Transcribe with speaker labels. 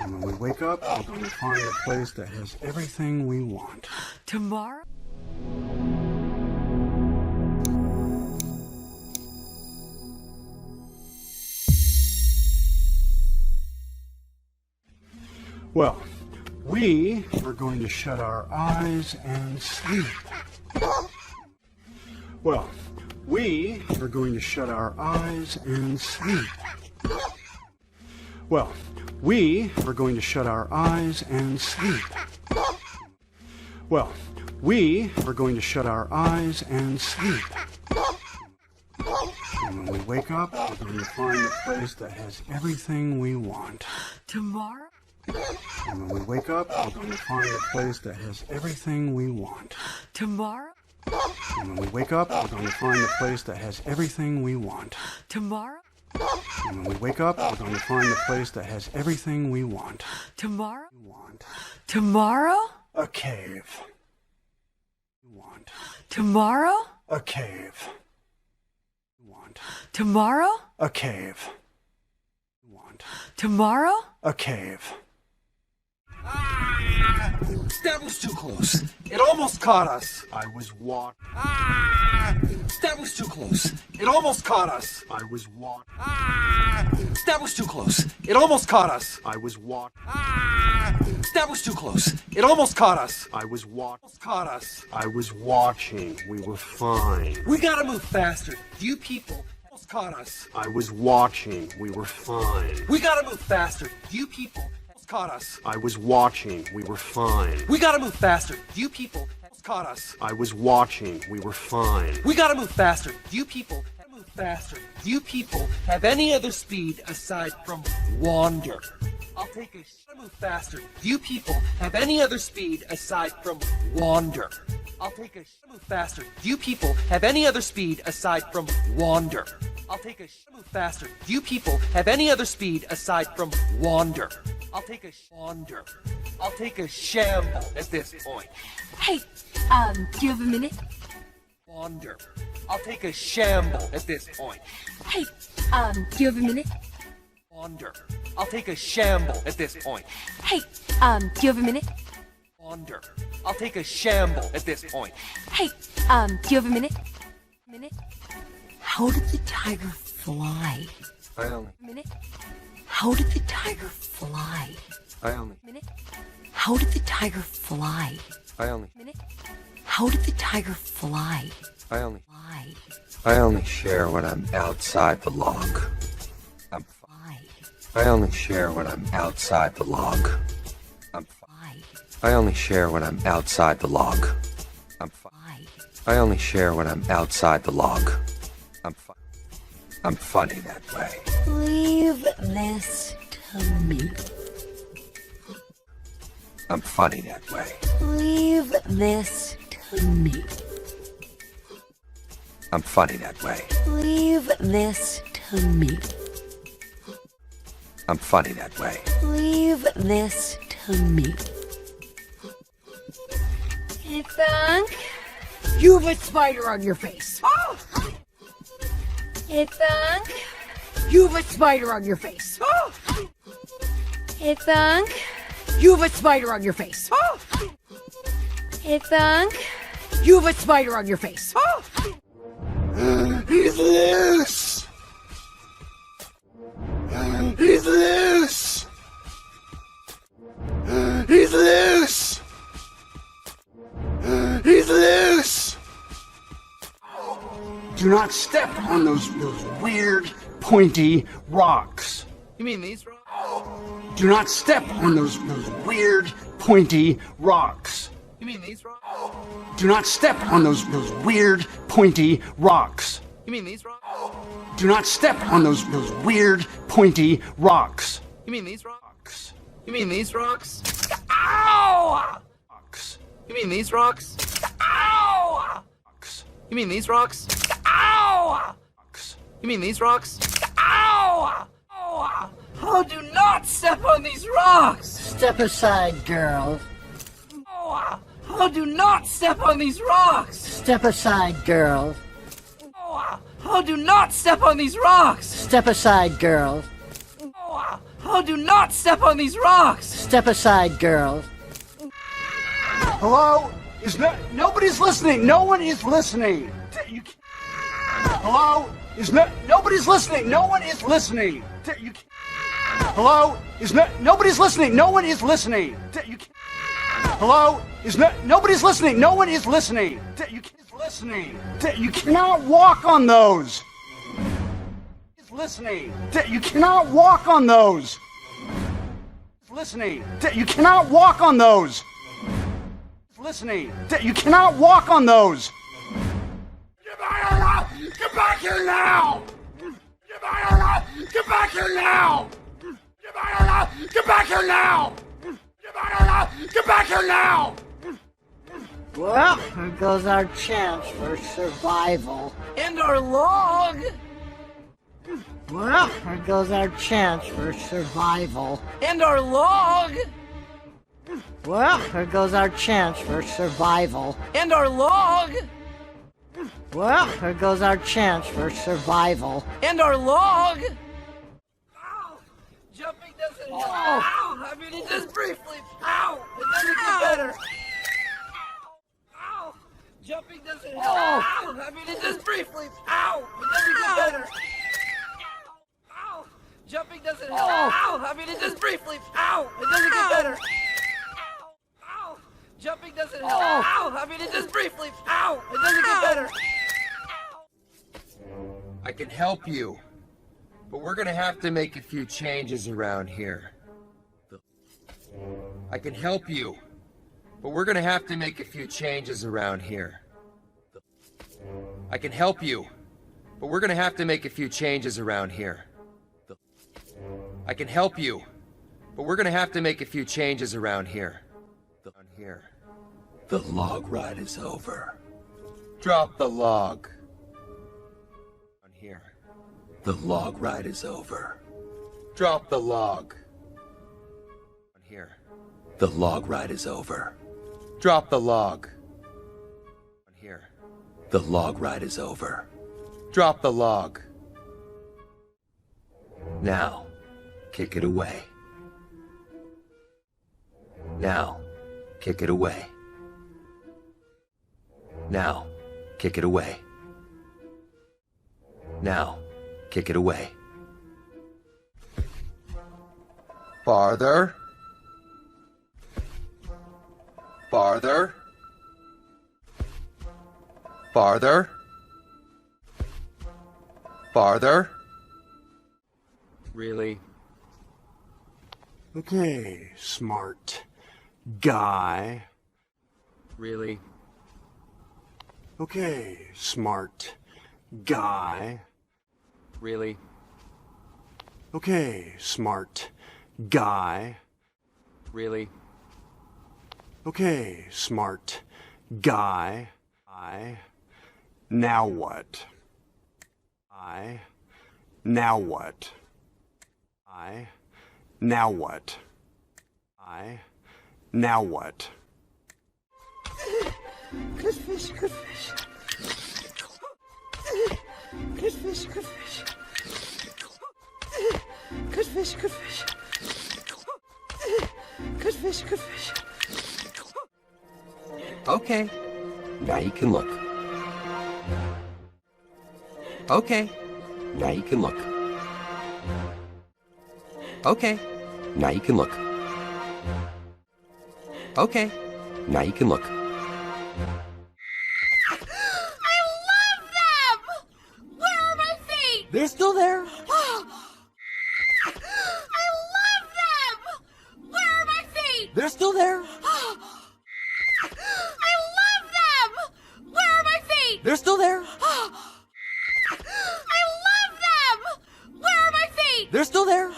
Speaker 1: And when we wake up, we're going to find a place that has everything we want.
Speaker 2: Tomorrow?
Speaker 1: Well, we are going to shut our eyes and sleep. Well, we are going to shut our eyes and sleep. Well, we are going to shut our eyes and sleep. Well, we are going to shut our eyes and sleep. And when we wake up, we're going to find a place that has everything we want.
Speaker 2: Tomorrow?
Speaker 1: And when we wake up, we're going to find a place that has everything we want.
Speaker 2: Tomorrow?
Speaker 1: And when we wake up, we're going to find a place that has everything we want.
Speaker 2: Tomorrow?
Speaker 1: And when we wake up, we're going to find a place that has everything we want.
Speaker 2: Tomorrow?
Speaker 1: We want
Speaker 2: Tomorrow?
Speaker 1: a cave. We want
Speaker 2: Tomorrow?
Speaker 1: a cave. We want
Speaker 2: Tomorrow?
Speaker 1: a cave. We want
Speaker 2: Tomorrow?
Speaker 1: a cave.
Speaker 3: That was too close. It almost caught us.
Speaker 1: I was walking.
Speaker 3: That was too close. It almost caught us.
Speaker 1: I was walking.
Speaker 3: That was too close. It almost caught us.
Speaker 1: I was walking.
Speaker 3: That was too close. It almost caught us.
Speaker 1: I was walking.
Speaker 3: Almost caught us.
Speaker 1: I was watching. We were fine.
Speaker 3: We gotta move faster. You people almost caught us.
Speaker 1: I was watching. We were fine.
Speaker 3: We gotta move faster. You people almost caught us.
Speaker 1: I was watching. We were fine.
Speaker 3: We gotta move faster. You people almost caught us.
Speaker 1: I was watching. We were fine.
Speaker 3: We gotta move faster. You people gotta move faster. You people have any other speed aside from wander. I'll take a gotta move faster. You people have any other speed aside from wander. I'll take a move faster. You people have any other speed aside from wander. I'll take a move faster. You people have any other speed aside from wander. I'll take a wander. I'll take a shamble at this point.
Speaker 4: Hey, do you have a minute?
Speaker 3: Wander. I'll take a shamble at this point.
Speaker 4: Hey, do you have a minute?
Speaker 3: Wander. I'll take a shamble at this point.
Speaker 4: Hey, do you have a minute?
Speaker 3: Wander. I'll take a shamble at this point.
Speaker 4: Hey, do you have a minute? Minute? How did the tiger fly?
Speaker 3: I only.
Speaker 4: Minute? How did the tiger fly?
Speaker 3: I only.
Speaker 4: Minute? How did the tiger fly?
Speaker 3: I only.
Speaker 4: Minute? How did the tiger fly?
Speaker 3: I only.
Speaker 4: Fly.
Speaker 3: I only share when I'm outside the log.
Speaker 4: Fly.
Speaker 3: I only share when I'm outside the log.
Speaker 4: Fly.
Speaker 3: I only share when I'm outside the log.
Speaker 4: Fly.
Speaker 3: I only share when I'm outside the log. I'm funny that way.
Speaker 4: Leave this to me.
Speaker 3: I'm funny that way.
Speaker 4: Leave this to me.
Speaker 3: I'm funny that way.
Speaker 4: Leave this to me.
Speaker 3: I'm funny that way.
Speaker 4: Leave this to me. You think? You have a spider on your face. You think? You have a spider on your face. You think? You have a spider on your face. You think? You have a spider on your face.
Speaker 1: He's loose! He's loose! He's loose! He's loose! Do not step on those weird, pointy rocks.
Speaker 3: You mean these rocks?
Speaker 1: Do not step on those weird, pointy rocks.
Speaker 3: You mean these rocks?
Speaker 1: Do not step on those weird, pointy rocks.
Speaker 3: You mean these rocks?
Speaker 1: Do not step on those weird, pointy rocks.
Speaker 3: You mean these rocks?
Speaker 1: Rocks.
Speaker 3: You mean these rocks? Ow!
Speaker 1: Rocks.
Speaker 3: You mean these rocks? Ow!
Speaker 1: Rocks.
Speaker 3: You mean these rocks? Ow!
Speaker 1: Rocks.
Speaker 3: You mean these rocks? Ow! Ow! Oh, do not step on these rocks!
Speaker 5: Step aside, girl.
Speaker 3: Ow! Oh, do not step on these rocks!
Speaker 5: Step aside, girl.
Speaker 3: Ow! Oh, do not step on these rocks!
Speaker 5: Step aside, girl.
Speaker 3: Ow! Oh, do not step on these rocks!
Speaker 5: Step aside, girls.
Speaker 1: Hello? Nobody's listening. No one is listening. Hello? Nobody's listening. No one is listening. Hello? Nobody's listening. No one is listening. Hello? Nobody's listening. No one is listening. You cannot walk on those. Listening. You cannot walk on those. Listening. You cannot walk on those. Listening. You cannot walk on those. Get back here now! Get back here now! Get back here now! Get back here now!
Speaker 5: Well, there goes our chance for survival.
Speaker 3: And our log!
Speaker 5: Well, there goes our chance for survival.
Speaker 3: And our log!
Speaker 5: Well, there goes our chance for survival.
Speaker 3: And our log!
Speaker 5: Well, there goes our chance for survival.
Speaker 3: And our log! Ow! Jumping doesn't help. Ow! I mean, it just briefly. Ow! It doesn't get better. Ow! Jumping doesn't help. Ow! I mean, it just briefly. Ow! It doesn't get better. Ow! Jumping doesn't help. Ow! I mean, it just briefly. Ow! It doesn't get better. Ow! Jumping doesn't help. Ow! I mean, it just briefly. Ow! It doesn't get better. I can help you, but we're gonna have to make a few changes around here. I can help you, but we're gonna have to make a few changes around here. I can help you, but we're gonna have to make a few changes around here. I can help you, but we're gonna have to make a few changes around here. The log ride is over. Drop the log. Here. The log ride is over. Drop the log. Here. The log ride is over. Drop the log. Here. The log ride is over. Drop the log. Now, kick it away. Now, kick it away. Now, kick it away. Now, kick it away. Farther. Farther. Farther. Farther. Really?
Speaker 1: Okay, smart guy.
Speaker 3: Really?
Speaker 1: Okay, smart guy.
Speaker 3: Really?
Speaker 1: Okay, smart guy.
Speaker 3: Really?
Speaker 1: Okay, smart guy. Now what? Now what? Now what? Now what?
Speaker 5: Good fish, good fish. Good fish, good fish. Good fish, good fish. Good fish, good fish.
Speaker 3: Okay, now you can look. Okay, now you can look. Okay, now you can look. Okay, now you can look.
Speaker 4: I love them! Where are my feet?
Speaker 3: They're still there.
Speaker 4: I love them! Where are my feet?
Speaker 3: They're still there.
Speaker 4: I love them! Where are my feet?
Speaker 3: They're still there.
Speaker 4: I love them! Where are my feet?
Speaker 3: They're still there.